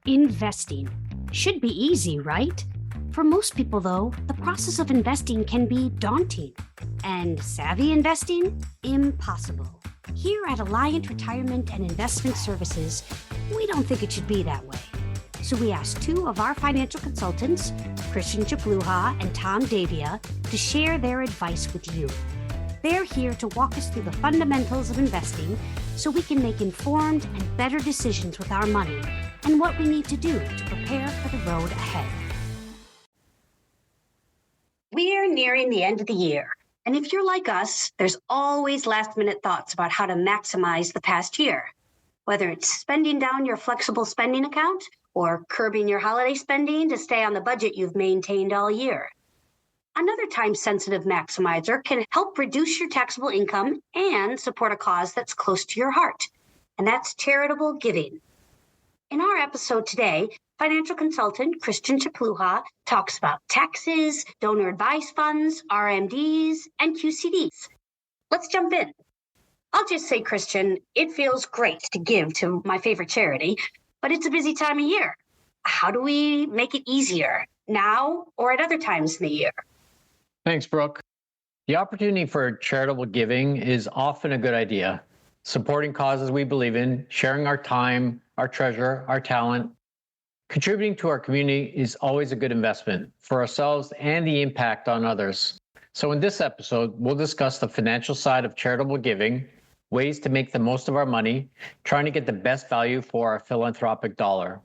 Investing should be easy, right? For most people, though, the process of investing can be daunting, and savvy investing, impossible. Here at Alliant Retirement and Investment Services, we don't think it should be that way. So we asked two of our financial consultants, Christian Chapluha and Tom Davia, to share their advice with you. They're here to walk us through the fundamentals of investing so we can make informed and better decisions with our money and what we need to do to prepare for the road ahead. We're nearing the end of the year, and if you're like us, there's always last-minute thoughts about how to maximize the past year. Whether it's spending down your flexible spending account or curbing your holiday spending to stay on the budget you've maintained all year. Another time-sensitive maximizer can help reduce your taxable income and support a cause that's close to your heart, and that's charitable giving. In our episode today, financial consultant Christian Chapluha talks about taxes, donor advice funds, RMDs, and QCDs. Let's jump in. I'll just say, Christian, it feels great to give to my favorite charity, but it's a busy time of year. How do we make it easier, now or at other times in the year? Thanks, Brooke. The opportunity for charitable giving is often a good idea. Supporting causes we believe in, sharing our time, our treasure, our talent. Contributing to our community is always a good investment for ourselves and the impact on others. So in this episode, we'll discuss the financial side of charitable giving, ways to make the most of our money, trying to get the best value for our philanthropic dollar.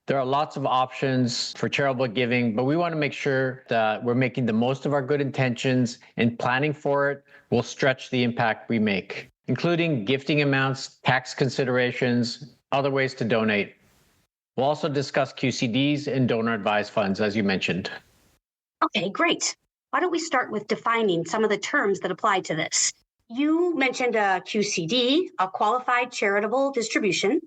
There are lots of options for charitable giving, but we want to make sure that we're making the most of our good intentions and planning for it will stretch the impact we make, including gifting amounts, tax considerations, other ways to donate. We'll also discuss QCDs and donor advised funds, as you mentioned. Okay, great. Why don't we start with defining some of the terms that apply to this? You mentioned a QCD, a qualified charitable distribution.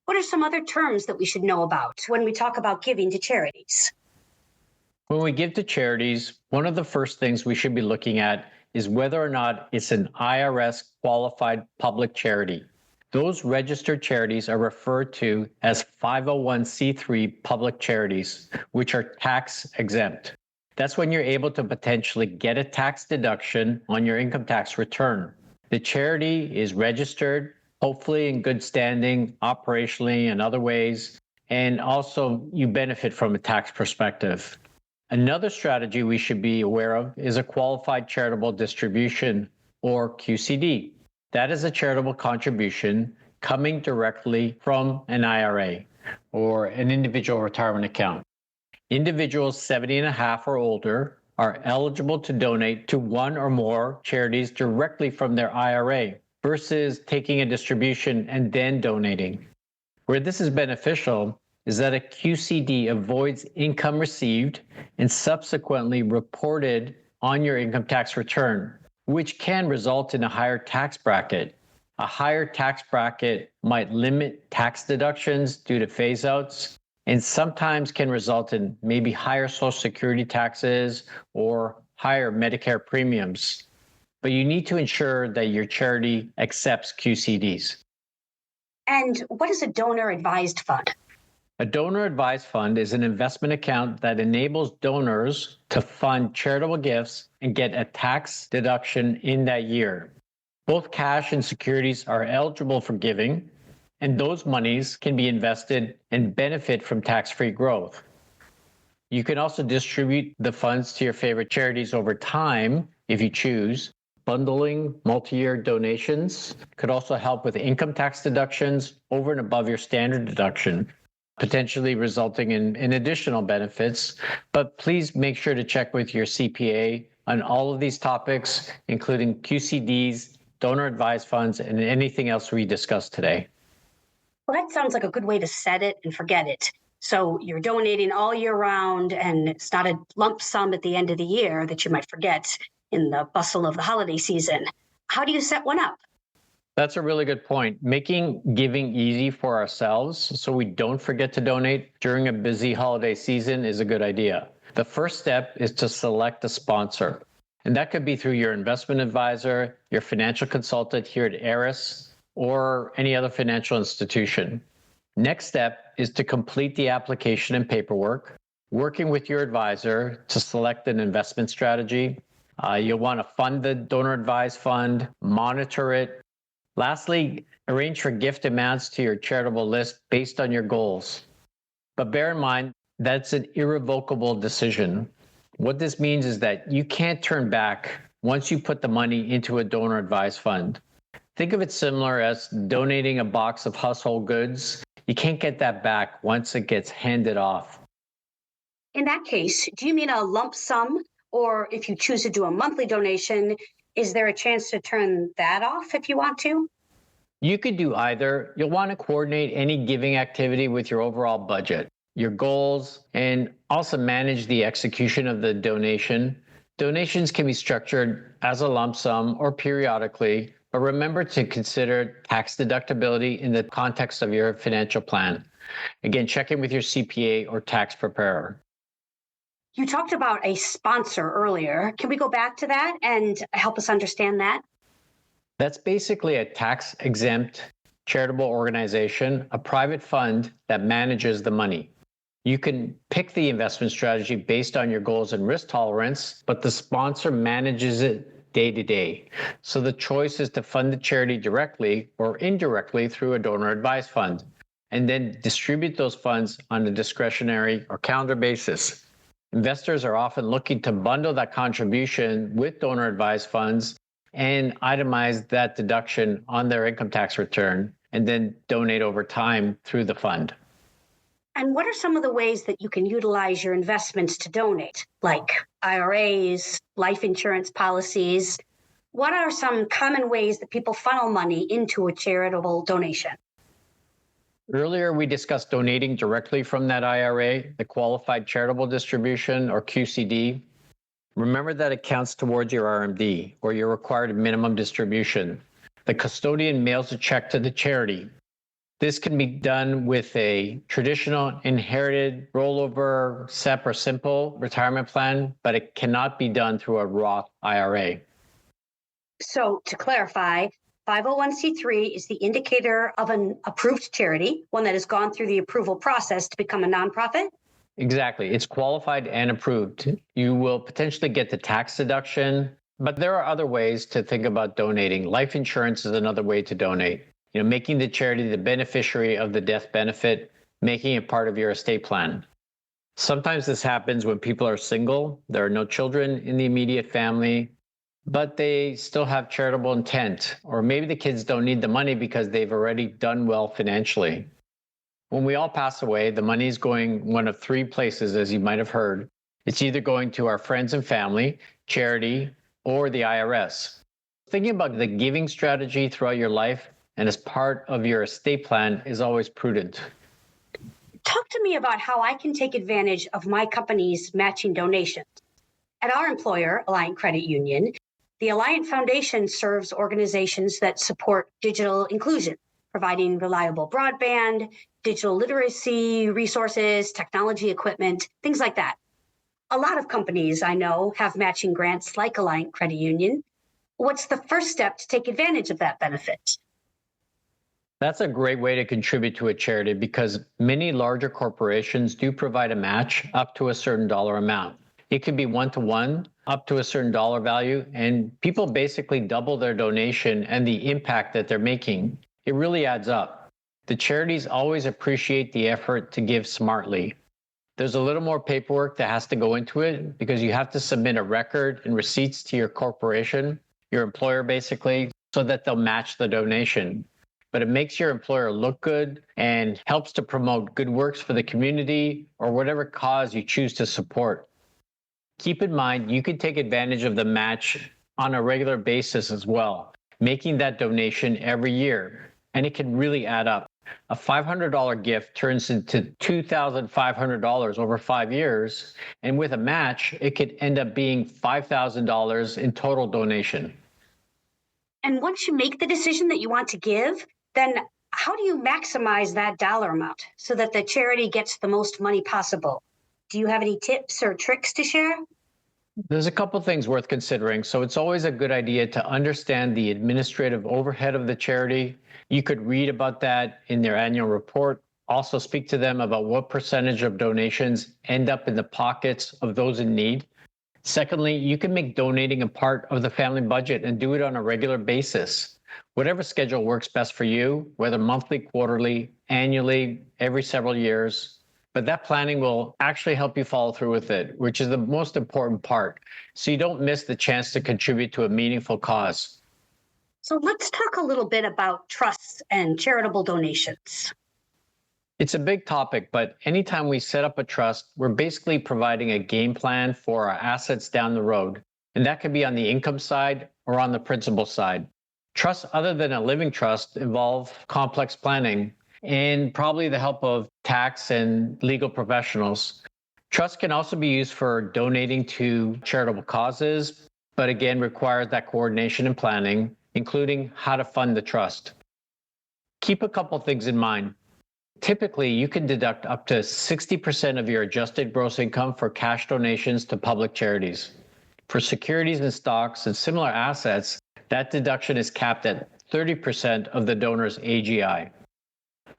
What are some other terms that we should know about when we talk about giving to charities? When we give to charities, one of the first things we should be looking at is whether or not it's an IRS qualified public charity. Those registered charities are referred to as 501c3 public charities, which are tax exempt. That's when you're able to potentially get a tax deduction on your income tax return. The charity is registered, hopefully in good standing operationally and other ways, and also you benefit from a tax perspective. Another strategy we should be aware of is a qualified charitable distribution, or QCD. That is a charitable contribution coming directly from an IRA or an individual retirement account. Individuals 70 and a half or older are eligible to donate to one or more charities directly from their IRA versus taking a distribution and then donating. Where this is beneficial is that a QCD avoids income received and subsequently reported on your income tax return, which can result in a higher tax bracket. A higher tax bracket might limit tax deductions due to phase-outs and sometimes can result in maybe higher Social Security taxes or higher Medicare premiums. But you need to ensure that your charity accepts QCDs. And what is a donor advised fund? A donor advised fund is an investment account that enables donors to fund charitable gifts and get a tax deduction in that year. Both cash and securities are eligible for giving, and those monies can be invested and benefit from tax-free growth. You can also distribute the funds to your favorite charities over time if you choose. Bundling multi-year donations could also help with income tax deductions over and above your standard deduction, potentially resulting in additional benefits. But please make sure to check with your CPA on all of these topics, including QCDs, donor advised funds, and anything else we discussed today. Well, that sounds like a good way to set it and forget it. So you're donating all year round, and it's not a lump sum at the end of the year that you might forget in the bustle of the holiday season. How do you set one up? That's a really good point. Making giving easy for ourselves so we don't forget to donate during a busy holiday season is a good idea. The first step is to select a sponsor. And that could be through your investment advisor, your financial consultant here at ARIS, or any other financial institution. Next step is to complete the application and paperwork, working with your advisor to select an investment strategy. You'll want to fund the donor advised fund, monitor it. Lastly, arrange for gift amounts to your charitable list based on your goals. But bear in mind, that's an irrevocable decision. What this means is that you can't turn back once you put the money into a donor advised fund. Think of it similar as donating a box of household goods. You can't get that back once it gets handed off. In that case, do you mean a lump sum? Or if you choose to do a monthly donation, is there a chance to turn that off if you want to? You could do either. You'll want to coordinate any giving activity with your overall budget, your goals, and also manage the execution of the donation. Donations can be structured as a lump sum or periodically, but remember to consider tax deductibility in the context of your financial plan. Again, check in with your CPA or tax preparer. You talked about a sponsor earlier. Can we go back to that and help us understand that? That's basically a tax-exempt charitable organization, a private fund that manages the money. You can pick the investment strategy based on your goals and risk tolerance, but the sponsor manages it day to day. So the choice is to fund the charity directly or indirectly through a donor advised fund, and then distribute those funds on a discretionary or calendar basis. Investors are often looking to bundle that contribution with donor advised funds and itemize that deduction on their income tax return and then donate over time through the fund. And what are some of the ways that you can utilize your investments to donate, like IRAs, life insurance policies? What are some common ways that people funnel money into a charitable donation? Earlier, we discussed donating directly from that IRA, the Qualified Charitable Distribution, or QCD. Remember that it counts towards your RMD, or your required minimum distribution. The custodian mails a check to the charity. This can be done with a traditional inherited rollover SEP or simple retirement plan, but it cannot be done through a Roth IRA. So to clarify, 501c3 is the indicator of an approved charity, one that has gone through the approval process to become a nonprofit? Exactly. It's qualified and approved. You will potentially get the tax deduction, but there are other ways to think about donating. Life insurance is another way to donate. Making the charity the beneficiary of the death benefit, making it part of your estate plan. Sometimes this happens when people are single, there are no children in the immediate family, but they still have charitable intent, or maybe the kids don't need the money because they've already done well financially. When we all pass away, the money is going one of three places, as you might have heard. It's either going to our friends and family, charity, or the IRS. Thinking about the giving strategy throughout your life and as part of your estate plan is always prudent. Talk to me about how I can take advantage of my company's matching donations. At our employer, Alliant Credit Union, the Alliant Foundation serves organizations that support digital inclusion, providing reliable broadband, digital literacy resources, technology equipment, things like that. A lot of companies I know have matching grants like Alliant Credit Union. What's the first step to take advantage of that benefit? That's a great way to contribute to a charity because many larger corporations do provide a match up to a certain dollar amount. It could be one-to-one, up to a certain dollar value, and people basically double their donation and the impact that they're making. It really adds up. The charities always appreciate the effort to give smartly. There's a little more paperwork that has to go into it because you have to submit a record and receipts to your corporation, your employer basically, so that they'll match the donation. But it makes your employer look good and helps to promote good works for the community or whatever cause you choose to support. Keep in mind, you can take advantage of the match on a regular basis as well, making that donation every year, and it can really add up. A $500 gift turns into $2,500 over 5 years, and with a match, it could end up being $5,000 in total donation. And once you make the decision that you want to give, then how do you maximize that dollar amount so that the charity gets the most money possible? Do you have any tips or tricks to share? There's a couple things worth considering. So it's always a good idea to understand the administrative overhead of the charity. You could read about that in their annual report Also speak to them about what percentage of donations end up in the pockets of those in need. Secondly, you can make donating a part of the family budget and do it on a regular basis. Whatever schedule works best for you, whether monthly, quarterly, annually, every several years. But that planning will actually help you follow through with it, which is the most important part, so you don't miss the chance to contribute to a meaningful cause. So let's talk a little bit about trusts and charitable donations. It's a big topic, but anytime we set up a trust, we're basically providing a game plan for our assets down the road. And that could be on the income side or on the principal side. Trusts other than a living trust involve complex planning and probably the help of tax and legal professionals. Trusts can also be used for donating to charitable causes, but again, requires that coordination and planning, including how to fund the trust. Keep a couple things in mind. Typically, you can deduct up to 60% of your adjusted gross income for cash donations to public charities. For securities and stocks and similar assets, that deduction is capped at 30% of the donor's AGI.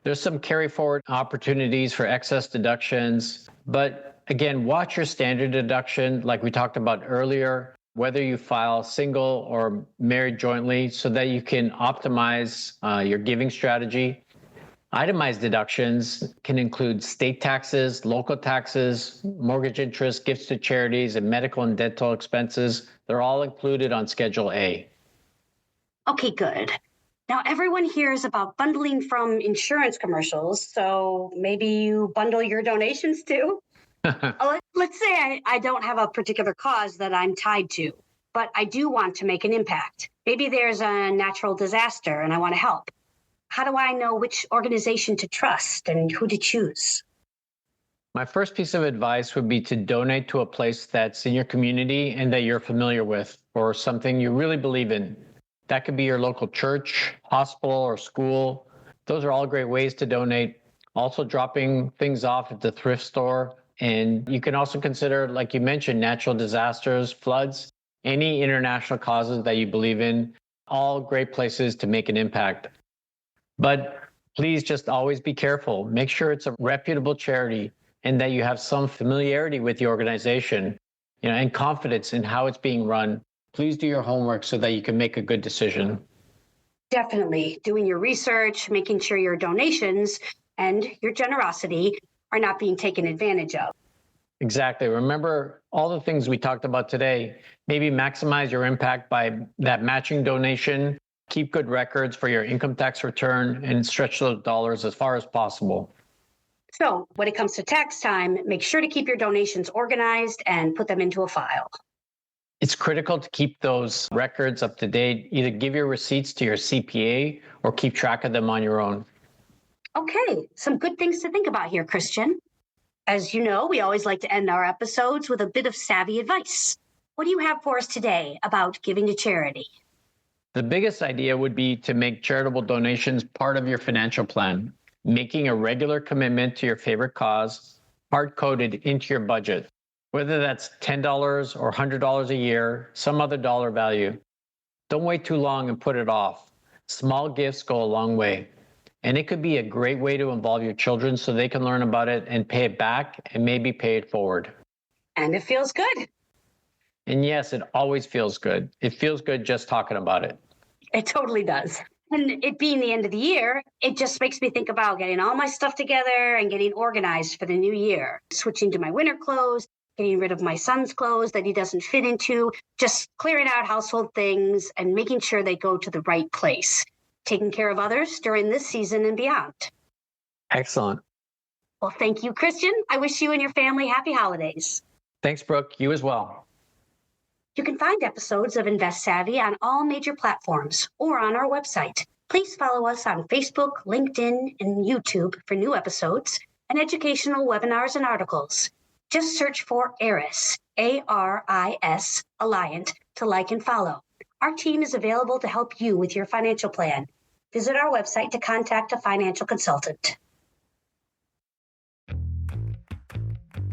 There's some carry forward opportunities for excess deductions, but again, watch your standard deduction like we talked about earlier, whether you file single or married jointly, so that you can optimize your giving strategy. Itemized deductions can include state taxes, local taxes, mortgage interest, gifts to charities, and medical and dental expenses. They're all included on Schedule A. Okay, good. Now, everyone hears about bundling from insurance commercials, so maybe you bundle your donations too? Let's say I don't have a particular cause that I'm tied to, but I do want to make an impact. Maybe there's a natural disaster and I want to help. How do I know which organization to trust and who to choose? My first piece of advice would be to donate to a place that's in your community and that you're familiar with, or something you really believe in. That could be your local church, hospital, or school. Those are all great ways to donate. Also dropping things off at the thrift store. And you can also consider, like you mentioned, natural disasters, floods, any international causes that you believe in, all great places to make an impact. But please just always be careful. Make sure it's a reputable charity and that you have some familiarity with the organization, and confidence in how it's being run. Please do your homework so that you can make a good decision. Definitely. Doing your research, making sure your donations and your generosity are not being taken advantage of. Exactly. Remember all the things we talked about today. Maybe maximize your impact by that matching donation. Keep good records for your income tax return and stretch those dollars as far as possible. So when it comes to tax time, make sure to keep your donations organized and put them into a file. It's critical to keep those records up to date. Either give your receipts to your CPA or keep track of them on your own. Okay, some good things to think about here, Christian. As you know, we always like to end our episodes with a bit of savvy advice. What do you have for us today about giving to charity? The biggest idea would be to make charitable donations part of your financial plan, making a regular commitment to your favorite cause, hard-coded into your budget, whether that's $10 or $100 a year, some other dollar value. Don't wait too long and put it off. Small gifts go a long way. And it could be a great way to involve your children so they can learn about it and pay it back and maybe pay it forward. And it feels good. And yes, it always feels good. It feels good just talking about it. It totally does. And it being the end of the year, it just makes me think about getting all my stuff together and getting organized for the new year. Switching to my winter clothes, getting rid of my son's clothes that he doesn't fit into, just clearing out household things and making sure they go to the right place. Taking care of others during this season and beyond. Excellent. Well, thank you, Christian. I wish you and your family happy holidays. Thanks, Brooke. You as well. You can find episodes of Invest Savvy on all major platforms or on our website. Please follow us on Facebook, LinkedIn, and YouTube for new episodes and educational webinars and articles. Just search for ARIS, ARIS.Alliant, to like and follow. Our team is available to help you with your financial plan. Visit our website to contact a financial consultant.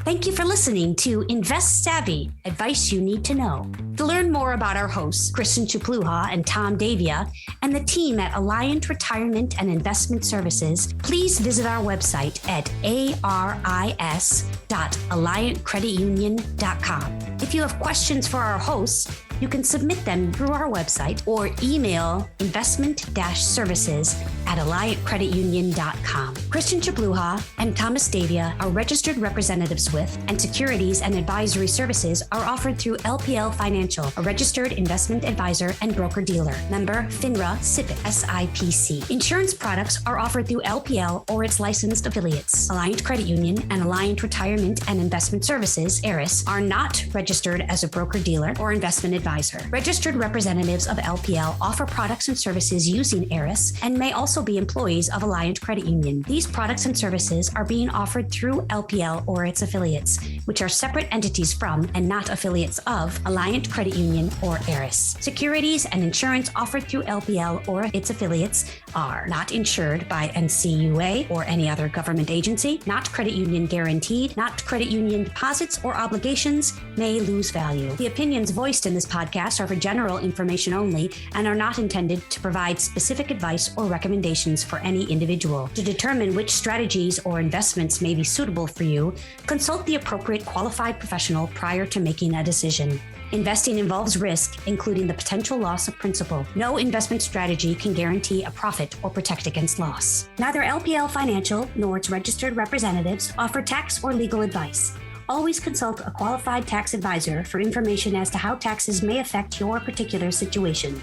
Thank you for listening to Invest Savvy, advice you need to know. To learn more about our hosts, Kristen Chupluha and Tom Davia, and the team at Alliant Retirement and Investment Services, please visit our website at ARIS.AlliantCreditUnion.com. If you have questions for our hosts, you can submit them through our website or email investment-services@AlliantCreditUnion.com. Christian Chapluha and Thomas Davia are registered representatives with, and securities and advisory services are offered through LPL Financial, a registered investment advisor and broker-dealer. Member FINRA SIPC SIPC. Insurance products are offered through LPL or its licensed affiliates. Alliant Credit Union and Alliant Retirement and Investment Services, ARIS, are not registered as a broker-dealer or investment advisor. Registered representatives of LPL offer products and services using ARIS and may also be employees of Alliant Credit Union. These products and services are being offered through LPL or its affiliates, which are separate entities from and not affiliates of Alliant Credit Union or ARIS. Securities and insurance offered through LPL or its affiliates are not insured by NCUA or any other government agency, not credit union guaranteed, not credit union deposits or obligations, may lose value. The opinions voiced in this podcast are for general information only and are not intended to provide specific advice or recommendations for any individual. To determine which strategies or investments may be suitable for you, consult the appropriate qualified professional prior to making a decision. Investing involves risk, including the potential loss of principal. No investment strategy can guarantee a profit or protect against loss. Neither LPL Financial nor its registered representatives offer tax or legal advice. Always consult a qualified tax advisor for information as to how taxes may affect your particular situation.